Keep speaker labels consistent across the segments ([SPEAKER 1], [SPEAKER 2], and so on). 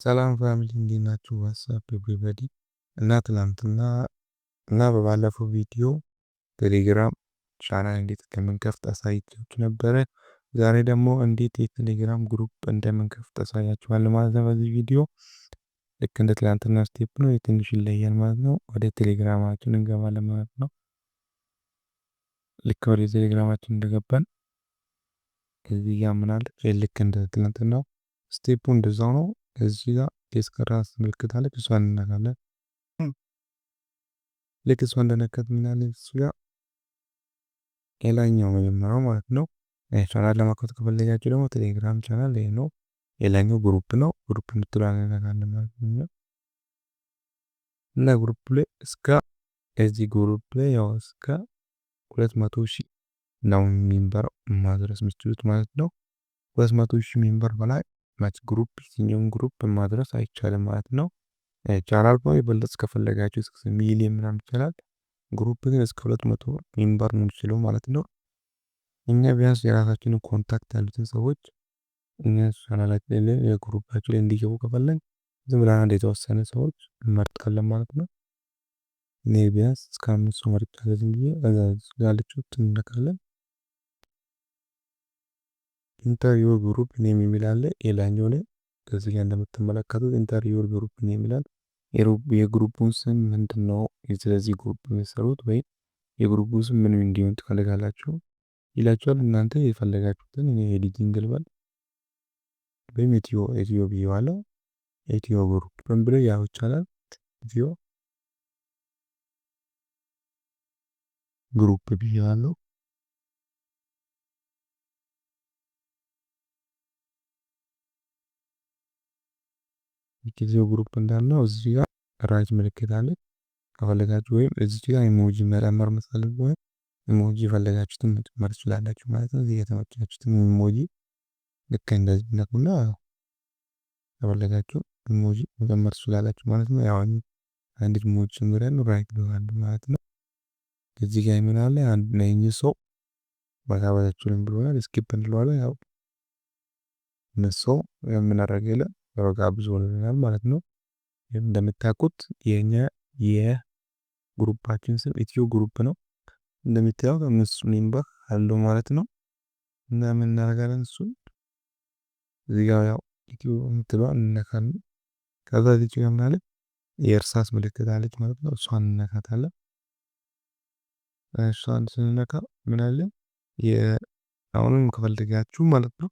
[SPEAKER 1] ሰላም ፋሚሊ እንዴት ናችሁ? ዋትስአፕ ኤቭሪባዲ እና ትናንትና እና በባለፈው ቪዲዮ ቴሌግራም ቻናል እንዴት እንደምንከፍት አሳይቻችሁ ነበረ። ዛሬ ደግሞ እንዴት የቴሌግራም ግሩፕ እንደምንከፍት አሳያችኋለሁ ማለት ነው። በዚህ ቪዲዮ ልክ እንደ ትናንትና ስቴፕ ነው፣ የትንሽ ይለያል ማለት ነው። ወደ ቴሌግራማችን እንገባለን ማለት ነው። ልክ ወደ ቴሌግራማችን እንደገባን እዚህ ጋር ምን አለ? ልክ እንደ ትናንትናው ስቴፑ እንደዛው ነው። እዚህ ጋር የስከራስ ምልክት አለች፣ እሷን እንነካለን። ልክ እሷ እንደነካት ምን አለ? እሱ ጋር የላኛው መጀመሪያው ማለት ነው። ቻናል ለማክፈት ከፈለጋችሁ ደግሞ ቴሌግራም ቻናል ይሄ ነው። የላኛው ግሩፕ ነው። ግሩፕ እንድትሏን እንነካለን ማለት ነው። እና ግሩፕ ላይ እስከ እዚህ ግሩፕ ላይ ያው እስከ 200,000 ነው ሜምበር ማድረስ የምትችሉት ማለት ነው። 200,000 ሜምበር በላይ ማች ግሩፕ የትኛውን ግሩፕ ማድረስ አይቻልም ማለት ነው። ቻናል ነው የበለጠ ከፈለጋችሁ እስከ ሚሊየን ምናምን ይችላል። ግሩፕ ግን እስከ 200 ሜምበር ነው የሚችለው ማለት ነው። እኛ ቢያንስ የራሳችንን ኮንታክት ያሉትን ሰዎች እኛ ቻናላችን ላይ የግሩፓችን ላይ እንዲገቡ ከፈለግ ዝም ብለን አንድ የተወሰነ ሰዎች እንመርጣለን ማለት ነው። እኔ ቢያንስ እስከ 5 ሰው መርጫለሁ ዝም ብዬ ያለችው እንነካለን። ኢንተርቪው ግሩፕ ኔም የሚል አለ የላኛው ላይ ከዚህ ጋር እንደምትመለከቱት ኢንተርቪው ግሩፕ ኔም ይላል። የግሩፑን ስም ምንድነው? ስለዚህ ግሩፕ የሚሰሩት ወይም የግሩፑ ስም ምን እንዲሆን ትፈልጋላችሁ ይላችኋል። እናንተ የፈለጋችሁትን እኔ ኤዲቲንግ ልበል ወይም ኢትዮ ብዬዋለሁ። ኢትዮ ግሩፕ ብሎ ያው ይቻላል። ኢትዮ ግሩፕ ብዬዋለሁ። ኢትዮ ግሩፕ እንዳለው እዚህ ጋር ራይት ምልክት አለ። ከፈለጋችሁ ወይም እዚህ ጋር ኢሞጂ መጨመር መሰለኝ ወይ ኢሞጂ ፈለጋችሁትን መጨመር ትችላላችሁ ማለት ነው። እዚህ የተመቻችሁትን ኢሞጂ ልክ እንደዚህ ነኩና ከፈለጋችሁ ኢሞጂ መጨመር ትችላላችሁ ማለት ነው። ያው አንድ ኢሞጂ ጨምረን ራይት ይሆናል ማለት ነው። እዚህ ጋር ምን አለ? አንድ ነኝ ሰው ባታባታችሁን ብሎናል። ስኪፕ እንለዋለን። ያው እነሱ ምን አደረገለ በረጋ ብዙ ሆነናል ማለት ነው። እንደምታውቁት የኛ የግሩፓችን ስም ኢትዮ ግሩፕ ነው። እንደምታዩት 5 ሜምበር አለው ማለት ነው። እና ምን እናደርጋለን? እሱን እዚህ ጋር ያው ኢትዮ የምትለዋን እንነካለን። ከዛ እዚህ ጋር ምን አለ? የእርሳስ ምልክት አለች ማለት ነው። እሷን እንነካታለን። እሷን ስንነካ ምን አለ? አሁንም ከፈለጋችሁ ማለት ነው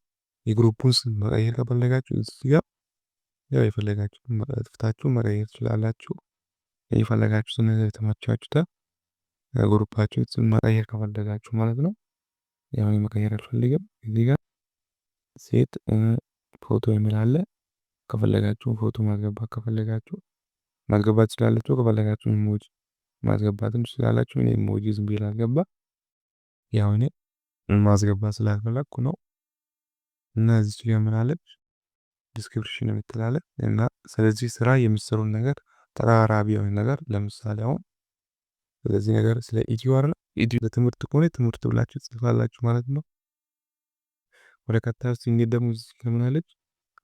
[SPEAKER 1] የግሩፑን ስም መቀየር ከፈለጋችሁ እዚህ ጋር ያው የፈለጋችሁትን መጥፍታችሁ መቀየር ትችላላችሁ። የፈለጋችሁትን የተመቻችሁት ግሩፓችሁ ስም መቀየር ከፈለጋችሁ ማለት ነው። ያው መቀየር አልፈልግም። እዚህ ጋር ሴት ፎቶ የሚል አለ። ከፈለጋችሁ ፎቶ ማስገባት ከፈለጋችሁ ማስገባት ትችላላችሁ። ከፈለጋችሁ ኢሞጂ ማስገባትም ትችላላችሁ። እኔ ኢሞጂ ዝም ብዬ ላስገባ ያው እኔ ማስገባት ስላልፈለኩ ነው። እና እዚህ ጋር ምን አለች? ዲስክሪፕሽን የምትላለች እና ስለዚህ ስራ የምትሰሩን ነገር ተራራቢ የሆነ ነገር ለምሳሌ አሁን ስለዚህ ነገር ስለ ኢትዮ አይደል? ኢትዮ ለትምህርት ከሆነ ትምህርት ብላችሁ ጽፋላችሁ ማለት ነው። ወደ ቀጣዩ ሲንገድ ደግሞ እዚህ ጋር ምን አለች?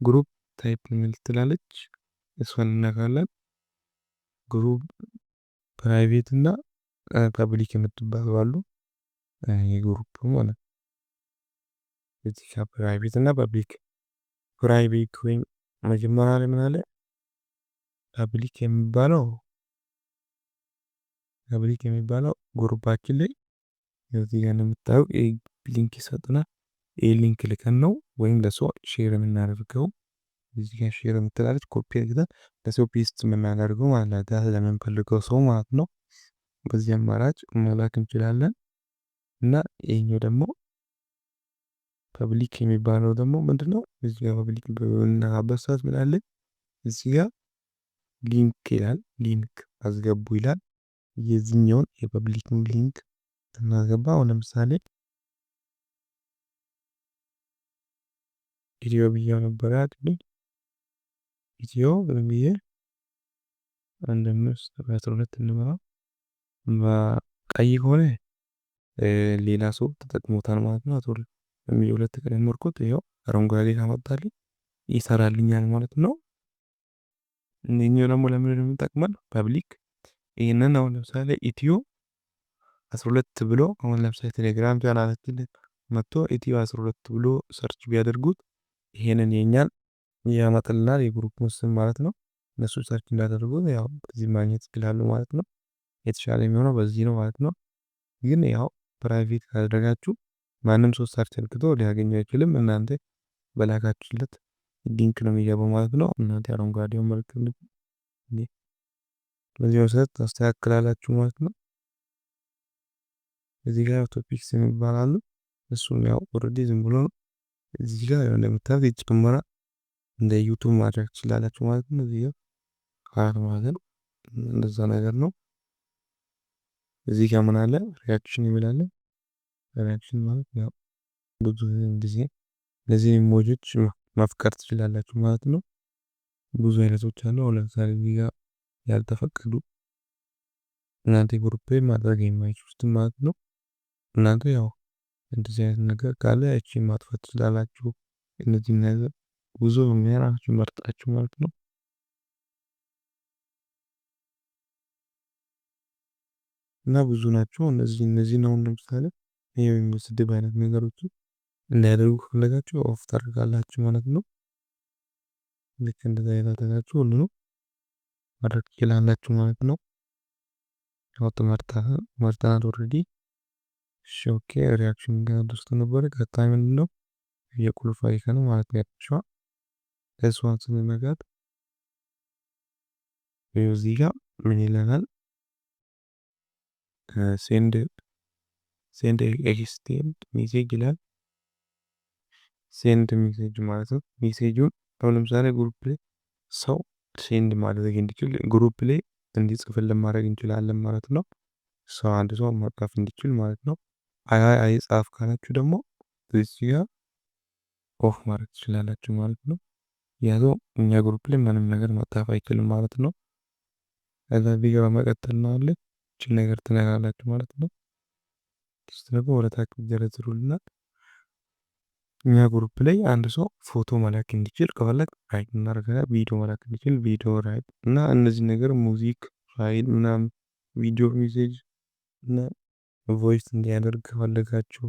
[SPEAKER 1] ግሩፕ ታይፕ የሚል ትላለች። እሷን እናካለን። ግሩፕ ፕራይቬት እና ፐብሊክ የምትባሉ አሉ። የግሩፕ ማለት እዚህ ጋር ፕራይቬት እና ፐብሊክ ፕራይቬት ወይም መጀመሪያ ላይ ምን አለ? ፐብሊክ የሚባለው ግሩፓችን ላይ እዚህ ጋር እንደምታዩ ሊንክ ይሰጥናል። ይህ ሊንክ ልከን ነው ወይም ለሰው ሼር የምናደርገው። እዚህ ጋር ሼር የምትላለች ኮፒ አድርገን ለሰው ፔስት የምናደርገው ማለት ነው። ለምንፈልገው ሰው ማለት ነው። በዚህ አማራጭ መላክ እንችላለን። እና ይሄኛው ደግሞ ፐብሊክ የሚባለው ደግሞ ምንድነው? እዚህ ጋር ፐብሊክ በምናካበት ሰዓት ምን አለ? እዚህ ጋር ሊንክ ይላል። ሊንክ አስገቡ ይላል። የዚህኛውን የፐብሊክን ሊንክ እናስገባ። አሁን ለምሳሌ ኢትዮ ብዬው ነበር አይደል? ኢትዮ ብዬ 1512 እንበላ በቀይ ከሆነ ሌላ ሰው ተጠቅሞታል ማለት ነው። አቶ በሚል ሁለት ቀን መርኮት ይኸው አረንጓዴ ካመጣልኝ ይሰራልኛል ማለት ነው። እነኚህ ደግሞ ለምንድን ነው የሚጠቅመን? ፐብሊክ ይህንን አሁን ለምሳሌ ኢትዮ 12 ብሎ አሁን ለምሳሌ ቴሌግራም ቻናላችን መጥቶ ኢትዮ 12 ብሎ ሰርች ቢያደርጉት ይሄንን የኛን ያመጣልናል፣ የግሩፑን ስም ማለት ነው። እነሱ ሰርች እንዳደረጉት ያው በዚህ ማግኘት ይችላሉ ማለት ነው። የተሻለ የሚሆነው በዚህ ነው ማለት ነው። ግን ያው ፕራይቬት ካደረጋችሁ ማንም ሰው ሰርች አድርጎ ሊያገኘው አይችልም። እናንተ በላካችሁለት ሊንክ ነው የሚገባው ማለት ነው። እናንተ አረንጓዴውን ምልክት በዚህ መሰረት ታስተካክላላችሁ ማለት ነው። እዚህ ጋር ቶፒክስ የሚባል አሉ። እሱም ያው ኦልሬዲ ዝም ብሎ እዚህ ጋር እንደምታዩት ይጨመራል። እንደ ዩቱብ ማድረግ ትችላላችሁ ማለት ነው። እዚህ ጋር ካር ማለት እንደዛ ነገር ነው። እዚህ ጋር ምን አለ? ሪያክሽን ይላል። ሪያክሽን ማለት ያው ብዙ ጊዜ እነዚህ ኢሞጆች መፍቀር ትችላላችሁ ማለት ነው። ብዙ አይነቶች አሉ። አሁን ለምሳሌ እዚህ ጋር ያልተፈቀዱ እናንተ ግሩፕ ላይ ማድረግ የማይችሉትን ማለት ነው። እናንተ ያው እንደዚህ አይነት ነገር ካለ እቺን ማጥፋት ትችላላችሁ። እነዚህ ነገር ብዙ የሚያራችሁ መርጣችሁ ማለት ነው። እና ብዙ ናቸው እነዚህ ነው። ለምሳሌ ይሄ የሚመስድብ አይነት ነገሮች እንዳያደርጉ ከፈለጋችሁ ኦፍ ታደርጋላችሁ ማለት ነው። ልክ እንደዛ አይነታችሁ ሁሉ ነው ማድረግ ትችላላችሁ ማለት ነው። ያው መርጠናል ኦልሬዲ። እሺ ኦኬ። ሪያክሽን ጋር ደርሶ ነበር። ቀጣይ ምንድነው? የቁልፍ አይከን ማለት ነው። ያልሽዋ እሷን ስንነካት እዚህ ጋር ምን ይለናል? ሴንድ ኤክስቴንድ ሜሴጅ ይላል። ሴንድ ሜሴጅ ማለት ነው። ሜሴጁን አሁን ለምሳሌ ግሩፕ ላይ ሰው ሴንድ ማድረግ እንዲችል ግሩፕ ላይ እንዲጽፍልን ማድረግ እንችላለን ማለት ነው። ሰው አንድ ሰው መጻፍ እንዲችል ማለት ነው። አይ ጻፍ ካላችሁ ደግሞ እዚህ ጋር ኦፍ ማድረግ ትችላላችሁ ማለት ነው። ያው እኛ ግሩፕ ላይ ምንም ነገር መጻፍ አይችልም ማለት ነው። ከዛ እዚህ ጋር በመቀጠል ነው አለ እቺ ነገር ትነካላችሁ ማለት ነው። ደግሞ ወደ ታች ይዘረዝሩልናል። እኛ ግሩፕ ላይ አንድ ሰው ፎቶ መላክ እንዲችል ከፈለግ ራይት እናደርጋለን። ቪዲዮ መላክ እንዲችል ቪዲዮ ራይት እና እነዚህ ነገር ሙዚክ ፋይል ምናምን ቪዲዮ ሜሴጅ እና ቮይስ እንዲያደርግ ከፈለጋችሁ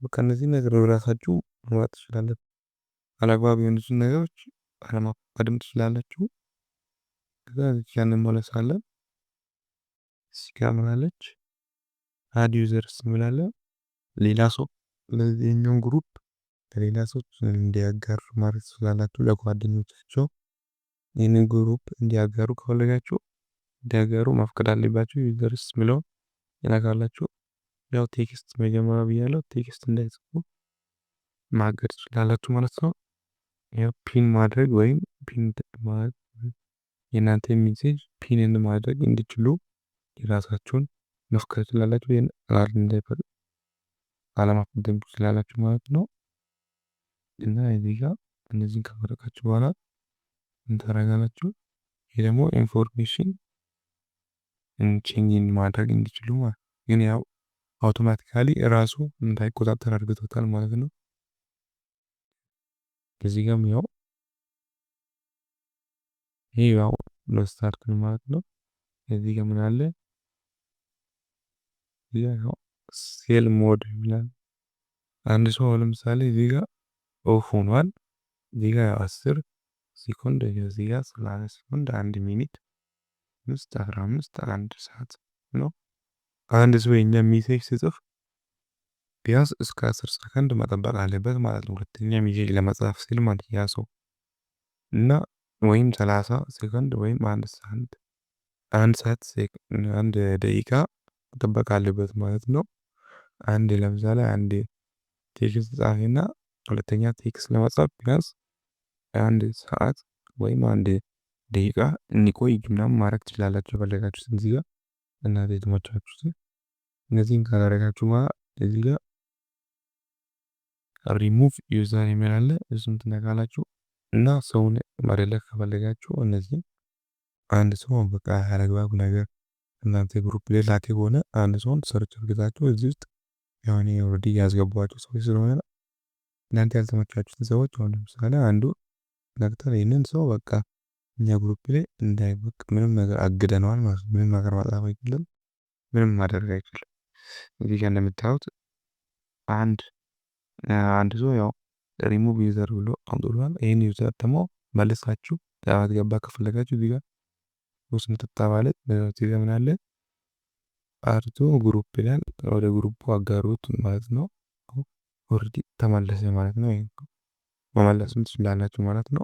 [SPEAKER 1] በቃ እነዚህ ነገር ራሳችሁ መምራት ትችላላችሁ። አላግባብ የሆኑትን ነገሮች አለማድረግ ትችላላችሁ። ከዛ ያንን እንመለሳለን። እዚህ ጋር ምን አለች? አድ ዩዘርስ እንላለን። ሌላ ሰው ለዚህኛው ግሩፕ ለሌላ ሰው እንዲያጋሩ ማለት ትችላላችሁ። ለጓደኞቻቸው ይህንን ግሩፕ እንዲያጋሩ ከፈለጋችሁ እንዲያጋሩ መፍቀድ አለባችሁ። ዩዘርስ የሚለውን ይነካላችሁ። ያው ቴክስት መጀመሪያ ብያለሁ። ቴክስት እንዳይጽፉ ማገድ ትችላላችሁ ማለት ነው። ያው ፒን ማድረግ ወይም ፒን ማለት የእናንተ ሜሴጅ ፒን ማድረግ እንዲችሉ የራሳችሁን መፍቀድ ትችላላችሁ። ይሄን አላል እንዳይፈል አለማፍቀድ ትችላላችሁ ማለት ነው። እና እዚህ ጋር እነዚህን ካደረጋችሁ በኋላ እንታረጋላችሁ። ይሄ ደግሞ ኢንፎርሜሽን ቼንጅ ማድረግ እንዲችሉ ማለት ግን ያው አውቶማቲካሊ ራሱ እንዳይቆጣጠር አድርገውታል ማለት ነው። እዚህ ጋርም ያው ይሄ ያው ስታርት ማለት ነው። እዚህ ጋር ምን አለ? ያው ሴል ሞድ ይላል። አንድ ሰው ለምሳሌ እዚህ ጋር ኦፍ ሆኗል። እዚህ ጋር 10 ሴኮንድ እዚህ ጋር 30 ሴኮንድ 1 ሚኒት 15 1 ሰዓት ነው። አንድ ሰው የኛ ሜሴጅ ሲጽፍ ቢያንስ እስከ 10 ሰከንድ መጠበቅ አለበት ማለት ነው። ሁለተኛ ሜሴጅ ለመጻፍ ሲል ማለት ያ ሰው እና ወይም 30 ሴኮንድ ወይም 1 ሰዓት 1 ደቂቃ መጠበቅ አለበት ማለት ነው። አንድ ለምሳሌ አንድ ቴክስት ጻፊና ሁለተኛ ቴክስት ለመጻፍ ቢያንስ 1 ሰዓት ወይም 1 ደቂቃ እንዲቆይ ምናምን ማድረግ ትችላላችሁ የፈለጋችሁትን እዚህ ጋር እናንተ የተመቻችሁትን እነዚህን ካላደረጋችሁ እዚህ ጋር ሪሙቭ ዩዘር የሚል አለ። እሱን ትነካላችሁ እና ሰውን መደለቅ ከፈለጋችሁ እነዚህን አንድ ሰው በቃ ያለአግባብ ነገር እናንተ ግሩፕ ላይ ላቴ ከሆነ አንድ ሰውን ሰርች አድርጋችሁ እዚህ ውስጥ ያኔ ኦልሬዲ ያስገቧቸው ሰዎች ስለሆነ እናንተ ያልተመቻችሁትን ሰዎች አሁን ለምሳሌ አንዱ ነክተን ይህንን ሰው በቃ እኛ ግሩፕ ላይ እንዳይበቅ ምንም ነገር አግደነዋል ማለት ነው። ምንም ነገር ማጻፍ አይችልም። ምንም ማድረግ አይችልም። እዚህ ጋር እንደምታዩት አንድ ሰው ያው ሪሙቭ ዩዘር ብሎ አምጥቷል። ይህን ዩዘር ደግሞ መልሳችሁ ለማስገባ ከፈለጋችሁ እዚህ ጋር ሶስት ነጠብጣብ አለ። እዚህ ጋር ምን አለ? አርቶ ግሩፕ ይላል። ወደ ግሩፑ አጋሩት ማለት ነው። ኦልሬዲ ተመለሰ ማለት ነው። መመለስም ትችላላችሁ ማለት ነው።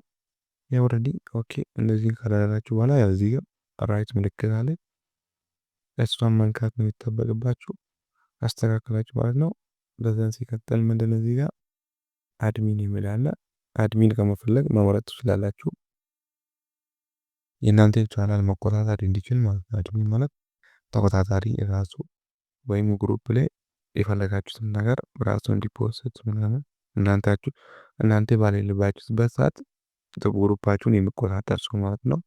[SPEAKER 1] ያው ኦልሬዲ ኦኬ። እንደዚህ ካላደረጋችሁ በኋላ ያው እዚህ ጋር ራይት ምልክት አለ። እሷን መንካት ነው የሚጠበቅባችሁ። አስተካክላችሁ ማለት ነው። በዛን ሲቀጥል ምንድነው እዚህ ጋር አድሚን የሚል አለ። አድሚን ከመፈለግ መምረጥ ትችላላችሁ። የእናንተ ቻናል መቆጣጠር እንዲችል ማለት ነው። አድሚን ማለት ተቆጣጣሪ ራሱ ወይም ግሩፕ ላይ የፈለጋችሁትን ነገር ራሱ እንዲፖስት ምናምን እናንተ ባሌለባችሁበት ሰዓት ግሩፓችሁን የሚቆጣጠር ሰው ማለት ነው።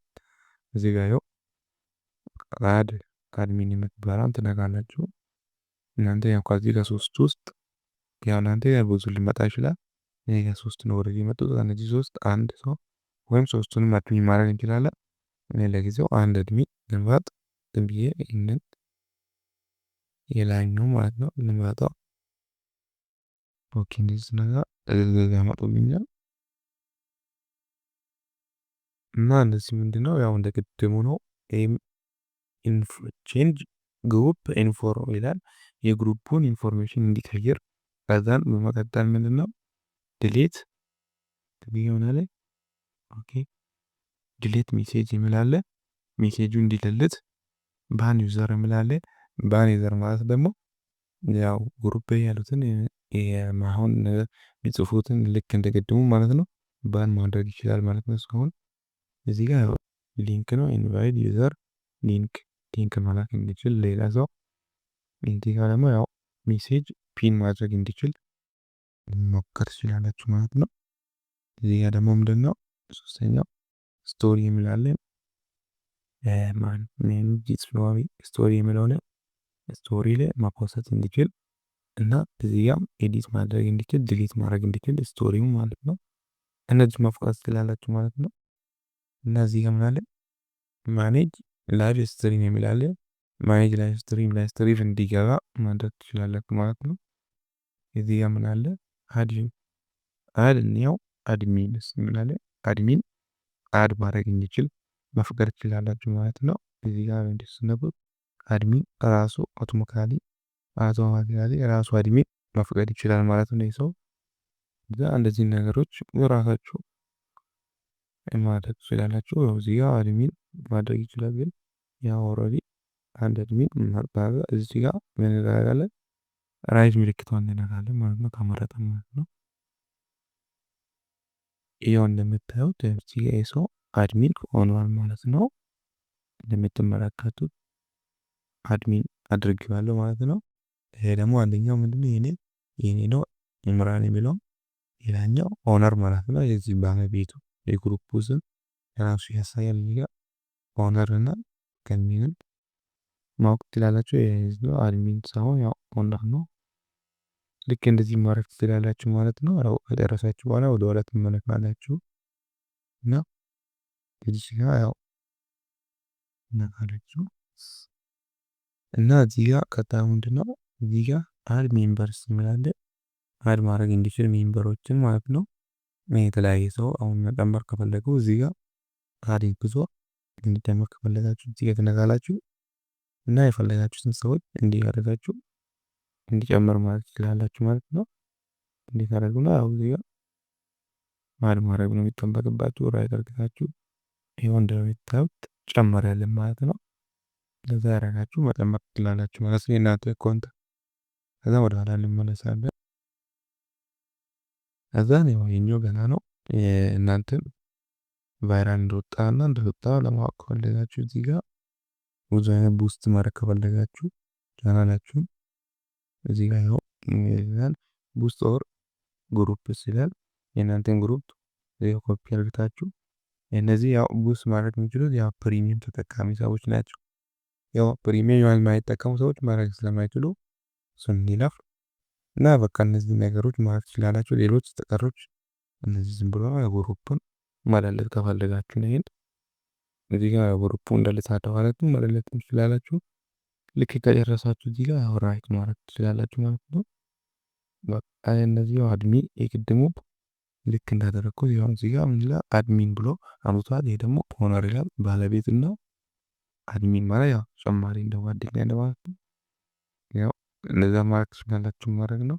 [SPEAKER 1] እዚህ ጋር ያው አድሚን የምትባለውን ትነካላችሁ። እናንተ ያው ከዚህ ከሶስት ውስጥ ያው እናንተ ብዙ ሊመጣ ይችላል። እኔ ከሶስት ነው ወደዚህ የመጡት። ከነዚህ ሶስት አንድ ሰው ወይም ሶስቱንም አድሚን ማድረግ እንችላለን። እኔ ለጊዜው አንድ አድሚን ልምረጥ ብዬ ይህንን የላይኛው ማለት ነው ልምረጠው። ኦኬ እንደዚህ ነገር ያመጡልኛል እና እንደዚህ ምንድነው ያው እንደ ቅድሙ ነው። ቼንጅ ግሩፕ ኢንፎር ይላል። የግሩፑን ኢንፎርሜሽን እንዲቀይር ከዛን በመቀጠል ምንድነው ድሌት ይሆናል። ኦኬ ድሌት ሜሴጅ የሚላለ ሜሴጁ እንዲልልት ባን ዩዘር የሚላለ ባን ዩዘር ማለት ደግሞ ያው ግሩፕ ያሉትን የማሆን የሚጽፉትን ልክ እንደቀድሙ ማለት ነው ባን ማድረግ ይችላል ማለት ነው። እስካሁን እዚህ ጋር ሊንክ ነው ኢንቫይት ዩዘር ሊንክ መላክ እንዲችል ሌላ ሰው እዚህ ጋር ደግሞ ያው ሜሴጅ ፒን ማድረግ እንዲችል መሞከር ትችላላችሁ ማለት ነው። እዚህ ጋር ደግሞ ምንድነው ሶስተኛው ስቶሪ የሚላለን ማን ስቶሪ የሚለውን ስቶሪ ላይ ማፖሰት እንዲችል እና እዚህ ጋር ኤዲት ማድረግ እንዲችል ዲሊት ማድረግ እንዲችል ስቶሪው ማለት ነው። እነዚህ መፍቀድ ትችላላችሁ ማለት ነው። እና እዚህ ጋር ምን አለ ማኔጅ ላይቭ ስትሪም የሚላለ ማኔጅ ላይቭ ስትሪም እንዲገባ ማድረግ ትችላላችሁ ማለት ነው። እዚህ ጋር ምን አለ ያው አድሚንስ የሚላለ አድሚን አድ ማድረግ እንዲችል መፍቀድ ትችላላችሁ ማለት ነው። እዚህ ጋር እንዲስነቡት አድሚን ራሱ አውቶማቲካሊ ራሱ አድሚን መፍቀድ ይችላል ማለት ነው። ሰው እንደዚህ ነገሮች ራሳችሁ ማድረግ ትችላላችሁ። ያው እዚህ ጋር አድሚን ማድረግ ይችላል። ግን ያው ኦልሬዲ አንድ አድሚን ማድረግ እዚህ ጋር ምን እናደርጋለን? ራይት ምልክቷን እንነካለን ማለት ነው። ከመረጠ ማለት ነው። ይኸው እንደምታዩት እዚህ ጋር ሰው አድሚን ሆኗል ማለት ነው። እንደምትመለከቱት አድሚን አድርጌዋለሁ ማለት ነው። ይሄ ደግሞ አንደኛው ምንድነው የኔ ነው ኢምራን የሚለው ሌላኛው ኦነር ማለት ነው። የዚህ ባለቤቱ የግሩፑ ስም ራሱ ያሳያል። እዚህ ጋር ኦነር እና ከሚል ማወቅ ትችላላችሁ። የህዝብ አድሚን ሳይሆን ያው ኦነር ነው። ልክ እንደዚህ ማድረግ ትችላላችሁ ማለት ነው። ያው ከደረሳችሁ በኋላ ወደ ኋላ ትመለከታላችሁ እና እዚህ ጋር ያው ነካላችሁ እና እዚህ ጋር ቀጣዩ ምንድነው እዚህ ጋር አድ ሜምበርስ የሚላለ አድ ማድረግ እንዲችል ሜምበሮችን ማለት ነው። የተለያየ ሰው አሁን መጨመር ከፈለገው እዚህ ጋር አድ ብዙ እንዲጨመር ከፈለጋችሁ እዚህ ጋር ትነካላችሁ እና የፈለጋችሁትን ሰዎች እንዲያደርጋችሁ እንዲጨምር ማለት ትችላላችሁ ማለት ነው። እንዴት አደረጉና ያው እዚህ ጋር አድ ማድረግ ነው የሚጠበቅባችሁ። ራይት አድርጋችሁ ይሄው እንደምታዩት ጨመር ያለን ማለት ነው። ለዛ ያደረጋችሁ መጨመር ትችላላችሁ ማለት ነው። የእናንተ አካውንት ከዛ ወደ ኋላ እንመለሳለን። ከዛ ያው የኛው ገና ነው። እናንተም ቫይራል እንደወጣና እንደወጣ ለማወቅ ከፈለጋችሁ እዚህ ጋር ብዙ አይነት ቡስት ማድረግ ከፈለጋችሁ ቻናላችሁን እዚህ ጋር ያው ቡስት ኦር ግሩፕ ይላል። የእናንተን ግሩፕ ኮፒ አድርጋችሁ እነዚህ ያው ቡስት ማድረግ የሚችሉት ያው ፕሪሚየም ተጠቃሚ ሰዎች ናቸው። ያው ፕሪሚየም የማይጠቀሙ ሰዎች ማድረግ ስለማይችሉ እሱን እንዲለፍ እና በቃ እነዚህ ነገሮች ማለት ትችላላችሁ። ሌሎች ተቀሮች እነዚህ ዝም ብሎ ግሩፕን ማዳለት ከፈለጋችሁ ነው። ይሄን እዚህ ጋር ግሩፑ እንደልታደው ማለት ነው መለለት ትችላላችሁ። ልክ ከጨረሳችሁ እዚህ ጋር ያው ራይት ማድረግ ትችላላችሁ ማለት ነው። በቃ እነዚህ ያው አድሚን የቅድሙ ልክ እንዳደረግኩት ያው እዚህ ጋር ምን ይላል አድሚን ብሎ አምጥቷል። ይሄ ደግሞ ኦነር ይላል ባለቤትና አድሚን ማለት ያው ጨማሪ እንደ ጓደኛ እንደማለት ነው። ያው እንደዛ ማድረግ ትችላላችሁ ማድረግ ነው።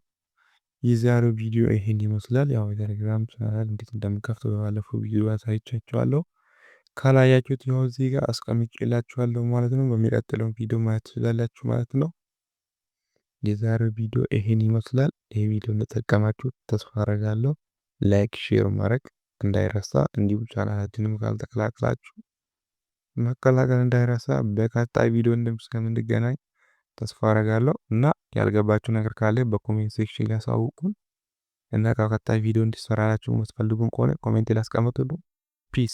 [SPEAKER 1] የዛሬው ቪዲዮ ይሄን ይመስላል። ያው የቴሌግራም ቻናል እንዴት እንደምከፍተው ባለፈው ቪዲዮ አሳይቻችኋለሁ። ካላያችሁት ያው እዚህ ጋር አስቀምጬላችኋለሁ ማለት ነው። በሚቀጥለው ቪዲዮ ማየት ትችላላችሁ ማለት ነው። የዛሬው ቪዲዮ ይሄን ይመስላል። ይሄ ቪዲዮ እንደተጠቀማችሁ ተስፋ አደርጋለሁ። ላይክ ሼር ማድረግ እንዳይረሳ፣ እንዲሁም ቻናላችንም ካልተቀላቀላችሁ መቀላቀል እንዳይረሳ። በቀጣይ ቪዲዮ እንደምንገናኝ ተስፋ አደርጋለሁ እና ያልገባችሁ ነገር ካለ በኮሜንት ሴክሽን ላይ አሳውቁን እና ከቀጣይ ቪዲዮ እንዲሰራላችሁ የምትፈልጉን ከሆነ ኮሜንት ላይ አስቀምጡልን። ፒስ